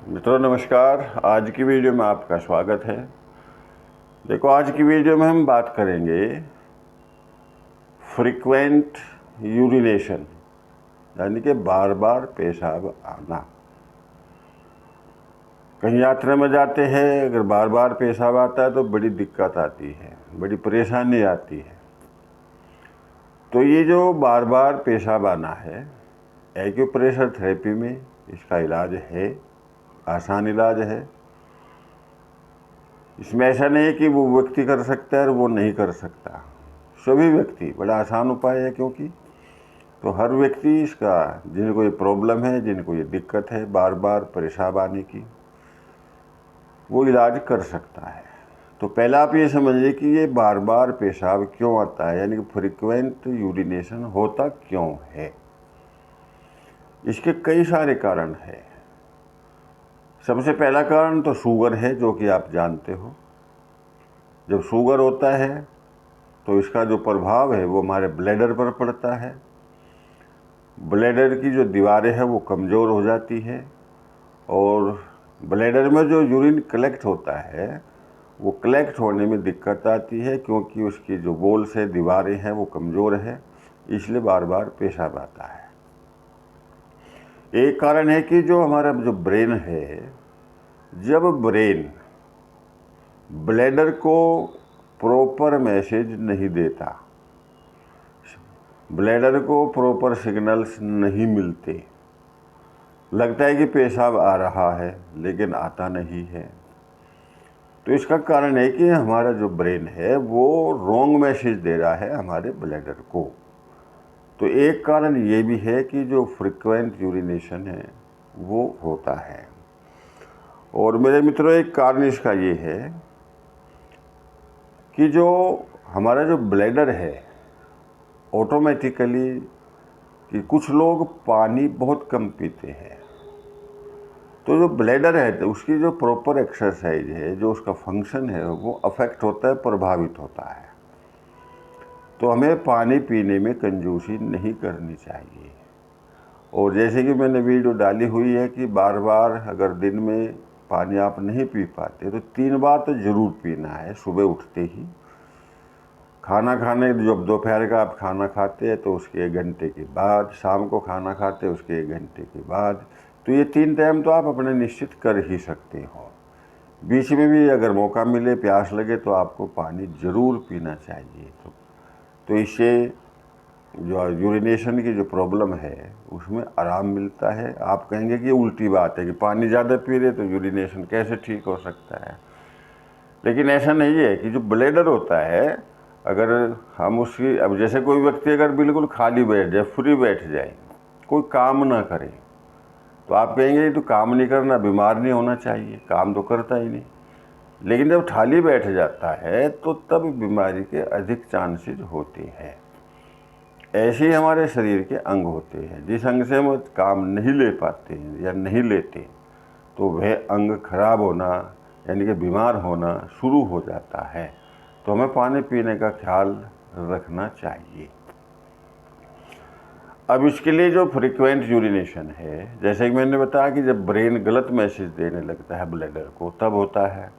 मित्रों नमस्कार। आज की वीडियो में आपका स्वागत है। देखो, आज की वीडियो में हम बात करेंगे फ्रीक्वेंट यूरिनेशन, यानी कि बार बार पेशाब आना। कहीं यात्रा में जाते हैं, अगर बार बार पेशाब आता है तो बड़ी दिक्कत आती है, बड़ी परेशानी आती है। तो ये जो बार बार पेशाब आना है, एक्यूप्रेशर थेरेपी में इसका इलाज है, आसान इलाज है। इसमें ऐसा नहीं है कि वो व्यक्ति कर सकता है और वो नहीं कर सकता। सभी व्यक्ति, बड़ा आसान उपाय है, क्योंकि तो हर व्यक्ति इसका, जिनको ये प्रॉब्लम है, जिनको ये दिक्कत है बार बार पेशाब आने की, वो इलाज कर सकता है। तो पहला आप ये समझिए कि ये बार बार पेशाब क्यों आता है, यानी कि फ्रीक्वेंट यूरिनेशन होता क्यों है। इसके कई सारे कारण हैं। सबसे पहला कारण तो शुगर है, जो कि आप जानते हो। जब शुगर होता है तो इसका जो प्रभाव है वो हमारे ब्लैडर पर पड़ता है। ब्लैडर की जो दीवारें हैं वो कमज़ोर हो जाती है, और ब्लैडर में जो यूरिन कलेक्ट होता है वो कलेक्ट होने में दिक्कत आती है, क्योंकि उसकी जो वॉल्स है, दीवारें हैं, वो कमज़ोर है, इसलिए बार बार पेशाब आता है। एक कारण है कि जो हमारा जो ब्रेन है, जब ब्रेन ब्लैडर को प्रॉपर मैसेज नहीं देता, ब्लैडर को प्रॉपर सिग्नल्स नहीं मिलते, लगता है कि पेशाब आ रहा है लेकिन आता नहीं है, तो इसका कारण है कि हमारा जो ब्रेन है वो रॉन्ग मैसेज दे रहा है हमारे ब्लैडर को। तो एक कारण ये भी है कि जो फ्रीक्वेंट यूरिनेशन है वो होता है। और मेरे मित्रों, एक कारण इसका ये है कि जो हमारा जो ब्लैडर है, ऑटोमेटिकली, कि कुछ लोग पानी बहुत कम पीते हैं, तो जो ब्लैडर है तो उसकी जो प्रॉपर एक्सरसाइज है, जो उसका फंक्शन है, वो अफेक्ट होता है, प्रभावित होता है। तो हमें पानी पीने में कंजूसी नहीं करनी चाहिए। और जैसे कि मैंने वीडियो डाली हुई है कि बार बार अगर दिन में पानी आप नहीं पी पाते तो 3 बार तो ज़रूर पीना है। सुबह उठते ही, खाना खाने, जब दोपहर का आप खाना खाते हैं तो उसके 1 घंटे के बाद, शाम को खाना खाते हैं उसके 1 घंटे के बाद। तो ये 3 टाइम तो आप अपने निश्चित कर ही सकते हो। बीच में भी अगर मौका मिले, प्यास लगे, तो आपको पानी ज़रूर पीना चाहिए। तो इससे जो यूरिनेशन की जो प्रॉब्लम है उसमें आराम मिलता है। आप कहेंगे कि उल्टी बात है कि पानी ज़्यादा पी रहे तो यूरिनेशन कैसे ठीक हो सकता है, लेकिन ऐसा नहीं है। कि जो ब्लैडर होता है, अगर हम उसकी, अब जैसे कोई व्यक्ति अगर बिल्कुल खाली बैठ जाए, फ्री बैठ जाए, कोई काम ना करे, तो आप कहेंगे तो काम नहीं करना, बीमार नहीं होना चाहिए, काम तो करता ही नहीं। लेकिन जब खाली बैठ जाता है तो तब बीमारी के अधिक चांसेस होते हैं। ऐसे ही हमारे शरीर के अंग होते हैं, जिस अंग से हम काम नहीं ले पाते हैं या नहीं लेते, तो वह अंग खराब होना, यानी कि बीमार होना शुरू हो जाता है। तो हमें पानी पीने का ख्याल रखना चाहिए। अब इसके लिए जो फ्रीक्वेंट यूरिनेशन है, जैसे कि मैंने बताया कि जब ब्रेन गलत मैसेज देने लगता है ब्लैडर को, तब होता है।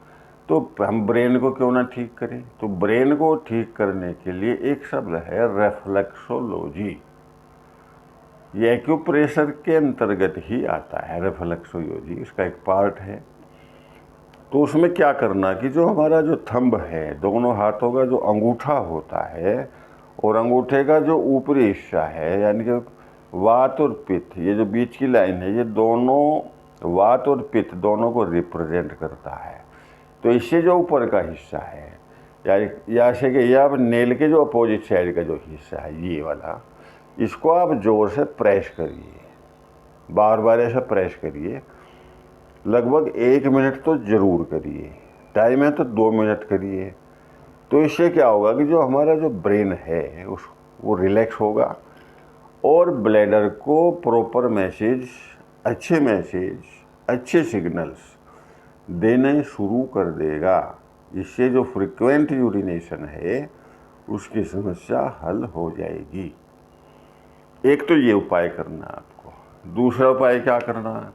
तो हम ब्रेन को क्यों ना ठीक करें। तो ब्रेन को ठीक करने के लिए एक शब्द है रेफ्लेक्सोलॉजी। ये एक्यूप्रेशर के अंतर्गत ही आता है, रेफ्लेक्सोलॉजी इसका एक पार्ट है। तो उसमें क्या करना कि जो हमारा जो थंब है, दोनों हाथों का जो अंगूठा होता है, और अंगूठे का जो ऊपरी हिस्सा है, यानी कि वात और पित्त, ये जो बीच की लाइन है, ये दोनों वात और पित्त दोनों को रिप्रेजेंट करता है। तो इससे जो ऊपर का हिस्सा है, या ऐसे कि या नेल के जो अपोजिट साइड का जो हिस्सा है, ये वाला, इसको आप जोर से प्रेस करिए, बार बार ऐसा प्रेस करिए, लगभग 1 मिनट तो ज़रूर करिए। टाइम है तो 2 मिनट करिए। तो इससे क्या होगा कि जो हमारा जो ब्रेन है वो रिलैक्स होगा, और ब्लैडर को प्रॉपर मैसेज, अच्छे सिग्नल्स देने शुरू कर देगा। इससे जो फ्रीक्वेंट यूरिनेशन है उसकी समस्या हल हो जाएगी। एक तो ये उपाय करना आपको। दूसरा उपाय क्या करना है,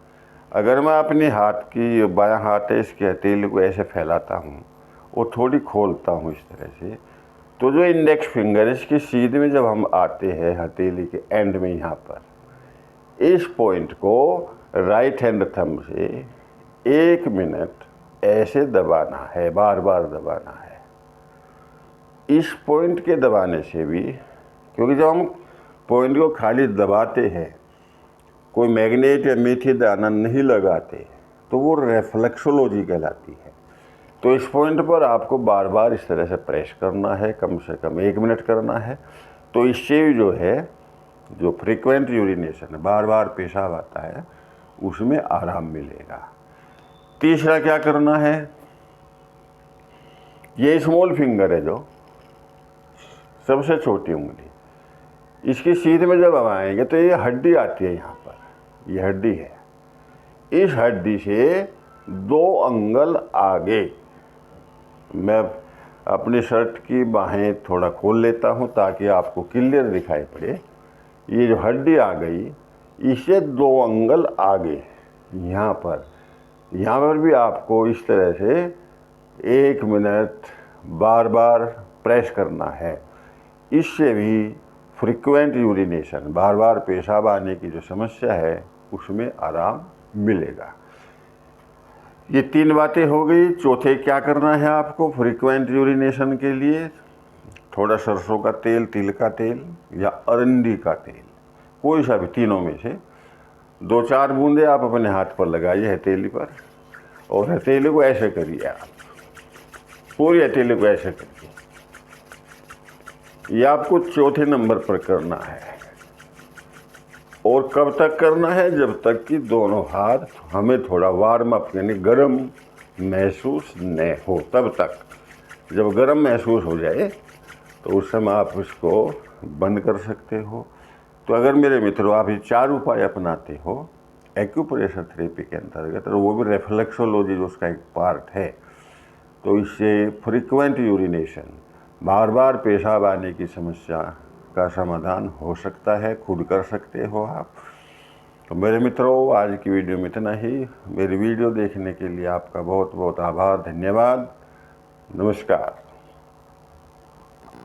अगर मैं अपने हाथ की बायां हाथ है इसके हथेली को ऐसे फैलाता हूँ और थोड़ी खोलता हूँ इस तरह से, तो जो इंडेक्स फिंगर है इसकी सीध में जब हम आते हैं हथेली के एंड में यहाँ पर, इस पॉइंट को राइट हैंड थंब से 1 मिनट ऐसे दबाना है, बार बार दबाना है। इस पॉइंट के दबाने से भी, क्योंकि जब हम पॉइंट को खाली दबाते हैं, कोई मैग्नेट या मीठी दाना नहीं लगाते, तो वो रेफ्लेक्सोलॉजी कहलाती है। तो इस पॉइंट पर आपको बार बार इस तरह से प्रेस करना है, कम से कम 1 मिनट करना है। तो इससे जो है, जो फ्रीक्वेंट यूरिनेशन है, बार बार पेशाब आता है, उसमें आराम मिलेगा। तीसरा क्या करना है, ये स्मॉल फिंगर है जो सबसे छोटी उंगली, इसकी सीध में जब हम आएंगे तो ये हड्डी आती है यहाँ पर, ये हड्डी है। इस हड्डी से 2 अंगुल आगे, मैं अपनी शर्ट की बाहें थोड़ा खोल लेता हूँ ताकि आपको क्लियर दिखाई पड़े। ये जो हड्डी आ गई, इसे 2 अंगुल आगे यहाँ पर भी आपको इस तरह से 1 मिनट बार बार प्रेस करना है। इससे भी फ्रीक्वेंट यूरिनेशन, बार बार पेशाब आने की जो समस्या है, उसमें आराम मिलेगा। ये 3 बातें हो गई। चौथे क्या करना है आपको फ्रीक्वेंट यूरिनेशन के लिए, थोड़ा सरसों का तेल, तिल का तेल या अरंडी का तेल, कोई सा भी तीनों में से 2-4 बूंदे आप अपने हाथ पर लगाइए, हथेली पर, और हथेली को ऐसे करिए, आप पूरी हथेली को ऐसे करिए। ये आपको चौथे नंबर पर करना है। और कब तक करना है, जब तक कि दोनों हाथ हमें थोड़ा वार्म अप यानी गर्म महसूस न हो, तब तक। जब गर्म महसूस हो जाए तो उस समय आप इसको बंद कर सकते हो। तो अगर मेरे मित्रों आप ये 4 उपाय अपनाते हो एक्यूप्रेशर थेरेपी के अंतर्गत, और वो भी रेफ्लेक्सोलॉजी जो उसका एक पार्ट है, तो इससे फ्रीक्वेंट यूरिनेशन, बार बार पेशाब आने की समस्या का समाधान हो सकता है, खुद कर सकते हो आप। तो मेरे मित्रों, आज की वीडियो में इतना ही। मेरी वीडियो देखने के लिए आपका बहुत बहुत आभार, धन्यवाद, नमस्कार।